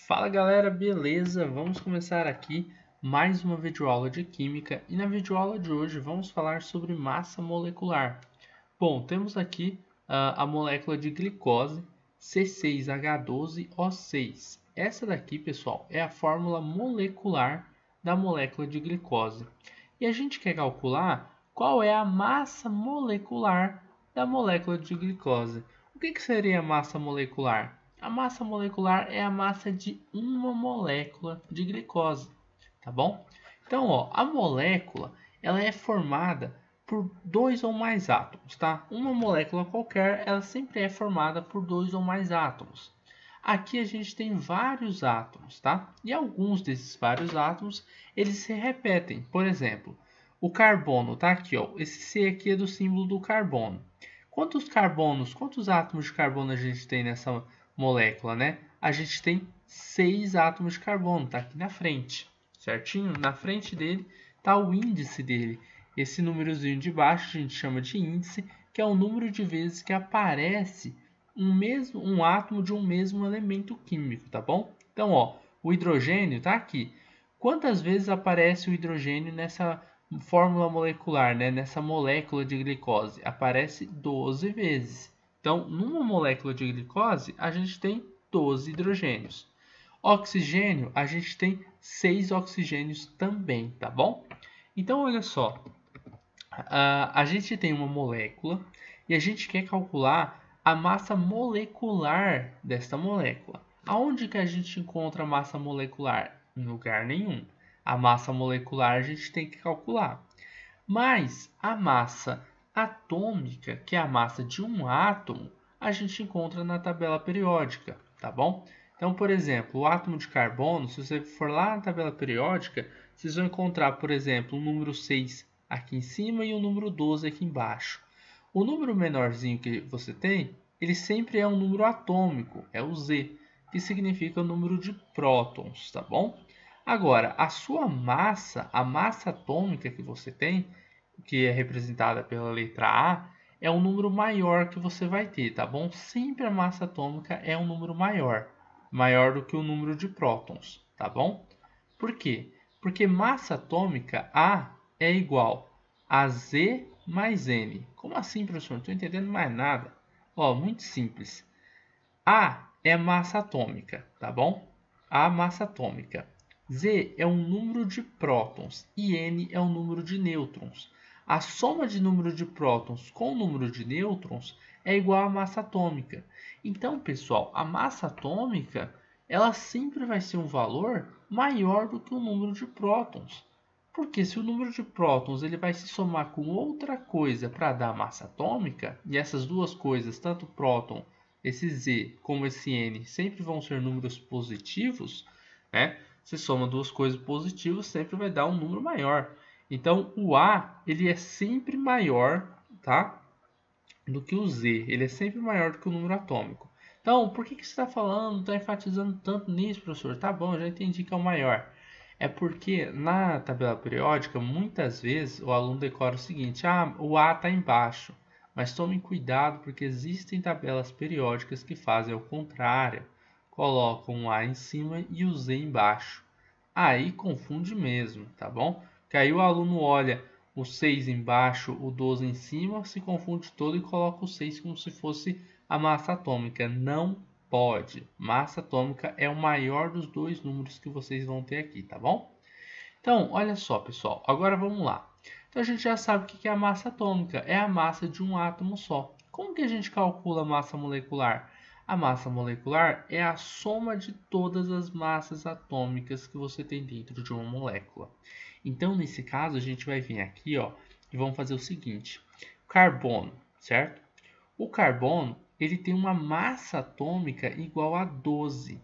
Fala galera, beleza? Vamos começar aqui mais uma videoaula de Química e na videoaula de hoje vamos falar sobre massa molecular. Bom, temos aqui a molécula de glicose C6H12O6. Essa daqui, pessoal, é a fórmula molecular da molécula de glicose. E a gente quer calcular qual é a massa molecular da molécula de glicose. O que seria a massa molecular? A massa molecular é a massa de uma molécula de glicose, tá bom? Então, ó, a molécula ela é formada por dois ou mais átomos, tá? Uma molécula qualquer, ela sempre é formada por dois ou mais átomos. Aqui a gente tem vários átomos, tá? E alguns desses vários átomos, eles se repetem. Por exemplo, o carbono, tá aqui, ó. Esse C aqui é do símbolo do carbono. Quantos átomos de carbono a gente tem nessa molécula, né? A gente tem 6 átomos de carbono, tá aqui na frente, certinho? Na frente dele tá o índice dele. Esse númerozinho de baixo a gente chama de índice, que é o número de vezes que aparece um átomo de um mesmo elemento químico, tá bom? Então, ó, o hidrogênio tá aqui. Quantas vezes aparece o hidrogênio nessa fórmula molecular, né? Nessa molécula de glicose? Aparece 12 vezes. Então, numa molécula de glicose, a gente tem 12 hidrogênios. Oxigênio, a gente tem 6 oxigênios também, tá bom? Então, olha só, a gente tem uma molécula e a gente quer calcular a massa molecular desta molécula. Aonde que a gente encontra a massa molecular? Em lugar nenhum. A massa molecular a gente tem que calcular. Mas a massa atômica, que é a massa de um átomo, a gente encontra na tabela periódica, tá bom? Então, por exemplo, o átomo de carbono, se você for lá na tabela periódica, vocês vão encontrar, por exemplo, o número 6 aqui em cima e o número 12 aqui embaixo. O número menorzinho que você tem, ele sempre é um número atômico, é o Z, que significa o número de prótons, tá bom? Agora, a sua massa, a massa atômica que você tem, que é representada pela letra A, é um número maior que você vai ter, tá bom? Sempre a massa atômica é um número maior do que o número de prótons, tá bom? Por quê? Porque massa atômica A é igual a Z mais N. Como assim, professor? Não estou entendendo mais nada. Ó, muito simples. A é massa atômica, tá bom? A massa atômica. Z é um número de prótons e N é um número de nêutrons. A soma de número de prótons com o número de nêutrons é igual à massa atômica. Então, pessoal, a massa atômica ela sempre vai ser um valor maior do que o número de prótons. Porque se o número de prótons ele vai se somar com outra coisa para dar massa atômica, e essas duas coisas, tanto próton, esse Z como esse N, sempre vão ser números positivos, né? Se soma duas coisas positivas, sempre vai dar um número maior. Então, o A ele é sempre maior, tá? Do que o Z. Ele é sempre maior do que o número atômico. Então, por que você está falando, está enfatizando tanto nisso, professor? Tá bom, já entendi que é o maior. É porque na tabela periódica, muitas vezes o aluno decora o seguinte: o A está embaixo. Mas tomem cuidado porque existem tabelas periódicas que fazem o contrário. Colocam o A em cima e o Z embaixo. Aí confunde mesmo, tá bom? Que aí o aluno olha o 6 embaixo, o 12 em cima, se confunde todo e coloca o 6 como se fosse a massa atômica. Não pode. Massa atômica é o maior dos dois números que vocês vão ter aqui, tá bom? Então, olha só, pessoal. Agora vamos lá. Então a gente já sabe o que é a massa atômica. É a massa de um átomo só. Como que a gente calcula a massa molecular? A massa molecular é a soma de todas as massas atômicas que você tem dentro de uma molécula. Então, nesse caso, a gente vai vir aqui, ó, e vamos fazer o seguinte: carbono, certo? O carbono, ele tem uma massa atômica igual a 12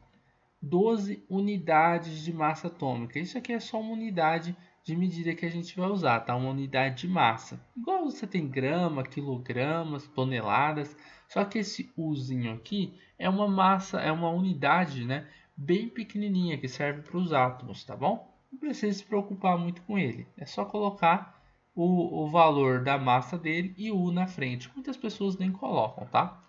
unidades de massa atômica. Isso aqui é só uma unidade de medida que a gente vai usar, tá? Uma unidade de massa. Igual você tem grama, quilogramas, toneladas, só que esse Uzinho aqui é uma massa, é uma unidade, né, bem pequenininha que serve para os átomos, tá bom? Não precisa se preocupar muito com ele. É só colocar o valor da massa dele e o U na frente. Muitas pessoas nem colocam, tá?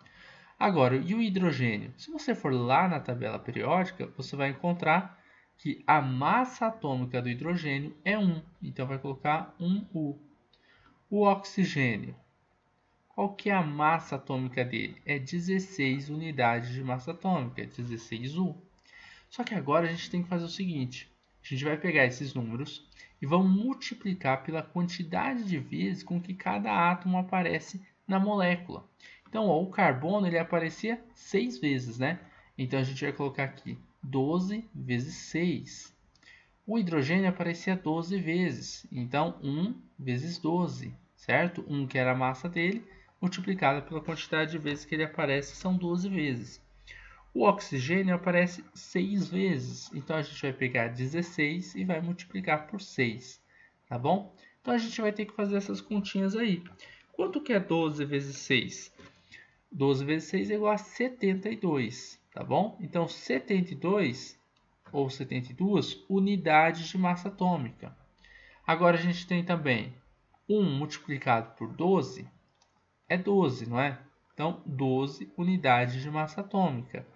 Agora, e o hidrogênio? Se você for lá na tabela periódica, você vai encontrar que a massa atômica do hidrogênio é 1. Então, vai colocar 1U. O oxigênio, qual que é a massa atômica dele? É 16 unidades de massa atômica, 16U. Só que agora a gente tem que fazer o seguinte. A gente vai pegar esses números e vamos multiplicar pela quantidade de vezes com que cada átomo aparece na molécula. Então, ó, o carbono ele aparecia 6 vezes, né? Então, a gente vai colocar aqui 12 vezes 6. O hidrogênio aparecia 12 vezes. Então, 1 vezes 12, certo? 1 que era a massa dele, multiplicada pela quantidade de vezes que ele aparece, são 12 vezes. O oxigênio aparece 6 vezes. Então, a gente vai pegar 16 e vai multiplicar por 6, tá bom? Então, a gente vai ter que fazer essas continhas aí. Quanto que é 12 vezes 6? 12 vezes 6 é igual a 72, tá bom? Então, 72 ou 72 unidades de massa atômica. Agora, a gente tem também 1 multiplicado por 12 é 12, não é? Então, 12 unidades de massa atômica.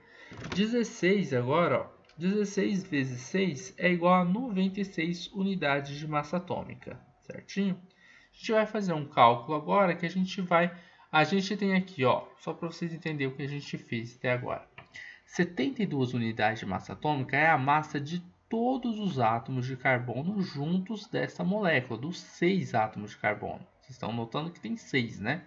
16 agora, ó, 16 vezes 6 é igual a 96 unidades de massa atômica, certinho? A gente vai fazer um cálculo agora que a gente tem aqui, ó, só para vocês entenderem o que a gente fez até agora. 72 unidades de massa atômica é a massa de todos os átomos de carbono juntos dessa molécula, dos 6 átomos de carbono. Vocês estão notando que tem 6, né?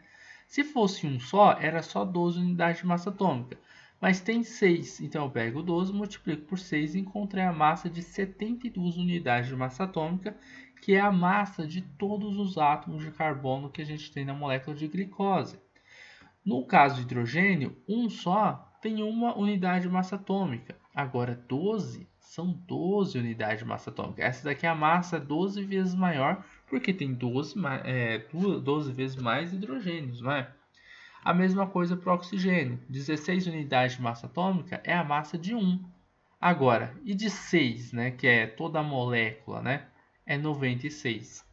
Se fosse um só, era só 12 unidades de massa atômica. Mas tem 6, então eu pego 12, multiplico por 6 e encontrei a massa de 72 unidades de massa atômica, que é a massa de todos os átomos de carbono que a gente tem na molécula de glicose. No caso do hidrogênio, um só tem uma unidade de massa atômica. Agora, 12 são 12 unidades de massa atômica. Essa daqui é a massa 12 vezes maior, porque tem 12 vezes mais hidrogênios, não é? A mesma coisa para o oxigênio. 16 unidades de massa atômica é a massa de 1. Agora, e de 6, né, que é toda a molécula, né, é 96.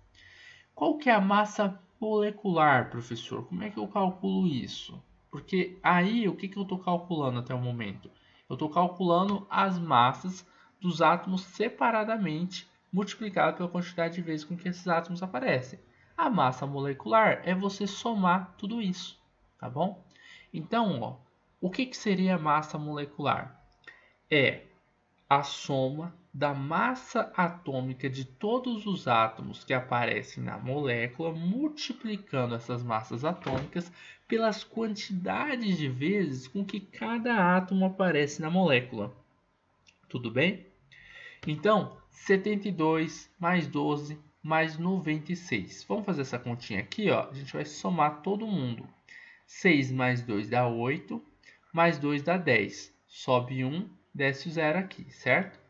Qual que é a massa molecular, professor? Como é que eu calculo isso? Porque aí, o que eu estou calculando até o momento? Eu estou calculando as massas dos átomos separadamente, multiplicado pela quantidade de vezes com que esses átomos aparecem. A massa molecular é você somar tudo isso, tá bom? Então, ó, o que seria a massa molecular? É a soma da massa atômica de todos os átomos que aparecem na molécula, multiplicando essas massas atômicas pelas quantidades de vezes com que cada átomo aparece na molécula. Tudo bem? Então, 72 mais 12 mais 96. Vamos fazer essa continha aqui, ó. A gente vai somar todo mundo. 6 mais 2 dá 8, mais 2 dá 10. Sobe 1, desce o 0 aqui, certo?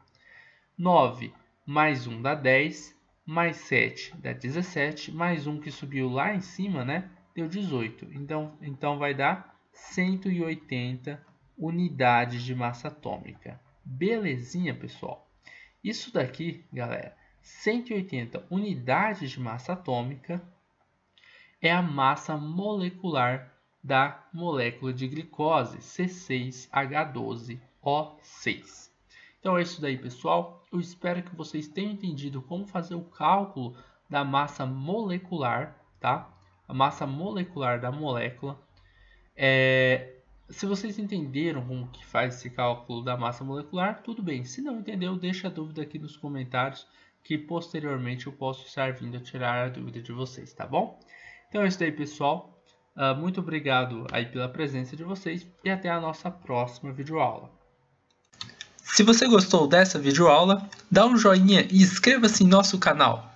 9 mais 1 dá 10, mais 7 dá 17, mais 1 que subiu lá em cima, né? Deu 18. Então vai dar 180 unidades de massa atômica. Belezinha, pessoal? Isso daqui, galera, 180 unidades de massa atômica é a massa molecular da molécula de glicose, C6H12O6. Então é isso daí, pessoal. Eu espero que vocês tenham entendido como fazer o cálculo da massa molecular, tá? A massa molecular da molécula. Se vocês entenderam como que faz esse cálculo da massa molecular, tudo bem. Se não entendeu, deixa a dúvida aqui nos comentários, que posteriormente eu posso estar vindo a tirar a dúvida de vocês, tá bom? Então é isso daí, pessoal. Muito obrigado aí pela presença de vocês e até a nossa próxima videoaula. Se você gostou dessa videoaula, dá um joinha e inscreva-se em nosso canal.